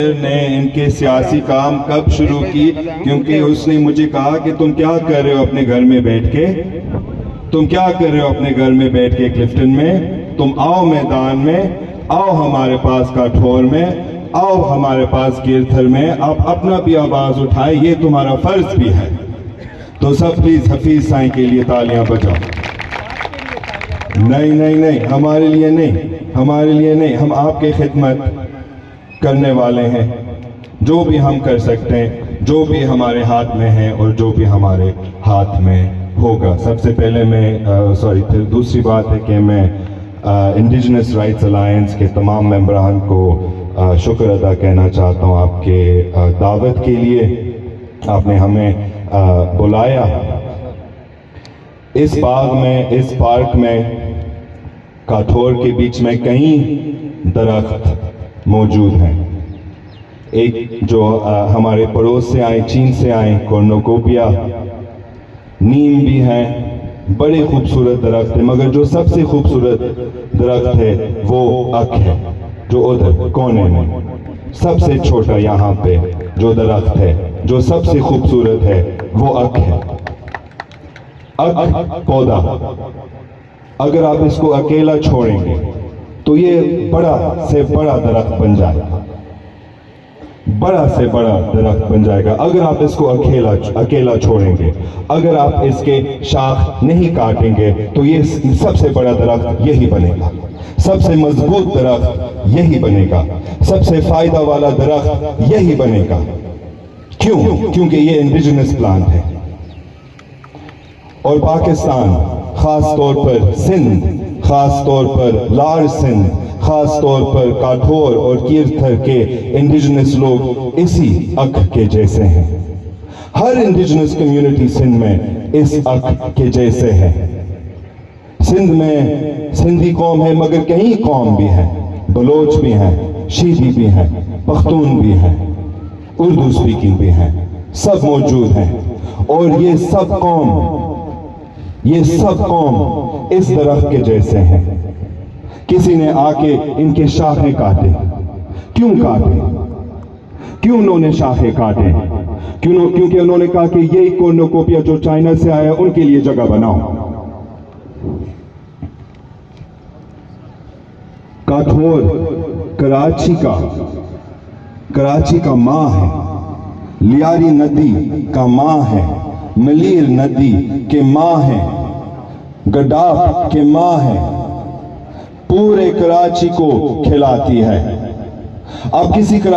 نے ان کے سیاسی کام کب شروع کی، کیونکہ اس نے مجھے کہا کہ تم کیا کر رہے ہو اپنے گھر میں بیٹھ کے، تم کیا کر رہے ہو اپنے گھر میں بیٹھ کے کلفٹن میں، تم آؤ میدان میں، آؤ ہمارے پاس کاٹھور میں، آؤ ہمارے پاس کیرتھل میں، آپ اپنا بھی آواز اٹھائے، یہ تمہارا فرض بھی ہے۔ تو سب پلیز حفیظ سائیں کے لیے تالیاں بجاؤ۔ نہیں نہیں نہیں، ہمارے لیے نہیں، ہمارے لیے نہیں، ہم آپ کے خدمت کرنے والے ہیں، جو بھی ہم کر سکتے ہیں، جو بھی ہمارے ہاتھ میں ہے اور جو بھی ہمارے ہاتھ میں ہوگا۔ سب سے پہلے دوسری بات ہے کہ میں انڈیجنس رائٹس الائنس کے تمام ممبران کو شکر ادا کہنا چاہتا ہوں آپ کے دعوت کے لیے، آپ نے ہمیں بلایا۔ اس باغ میں، اس پارک میں، کاٹھور کے بیچ میں کئی درخت موجود ہیں۔ ایک جو ہمارے پڑوس سے آئے، چین سے آئے، کورنوکوپیا، نیم بھی ہیں، بڑے خوبصورت درخت ہیں، مگر جو سب سے خوبصورت درخت ہے وہ اک ہے، جو ادھر کونے میں سب سے چھوٹا یہاں پہ جو درخت ہے، جو سب سے خوبصورت ہے وہ اک ہے۔ اک پودا، اگر آپ اس کو اکیلا چھوڑیں گے تو یہ بڑا سے بڑا درخت بن جائے گا، بڑا سے بڑا درخت بن جائے گا اگر آپ اس کو اکیلا چھوڑیں گے۔ اگر آپ اس کے شاخ نہیں کاٹیں گے تو یہ سب سے بڑا درخت یہی بنے گا، سب سے مضبوط درخت یہی بنے گا، سب سے فائدہ والا درخت یہی بنے گا۔ کیوں؟ کیونکہ یہ انڈیجنس پلانٹ ہے، اور پاکستان، خاص طور پر سندھ، خاص طور پر لار سندھ، خاص طور پر کاٹھور اور کیرتھل کے انڈیجنس لوگ اسی اک کے جیسے ہیں۔ ہر انڈیجنس کمیونٹی سندھ میں اس اک کے جیسے ہے۔ سندھ میں سندھی قوم ہے، مگر کئی قوم بھی ہیں، بلوچ بھی ہیں، شیدی بھی ہیں، پختون بھی ہیں، اردو سپیکنگ بھی ہیں، سب موجود ہیں، اور یہ سب قوم اس درخت کے جیسے ہیں۔ کسی نے آ کے ان کے شاخیں کاٹے، کیوں کاٹے؟ کیوں انہوں نے شاخیں کاٹے؟ کیونکہ انہوں نے کہا کہ یہی کورنوکوپیا جو چائنا سے آیا ان کے لیے جگہ بناؤ۔ کاٹھور کراچی کا ماں ہے، لیاری ندی کا ماں ہے، ملیر ندی کے ماں ہے، گڈاف کے ماں ہے، پورے کراچی کو کھلاتی ہے۔ اب کسی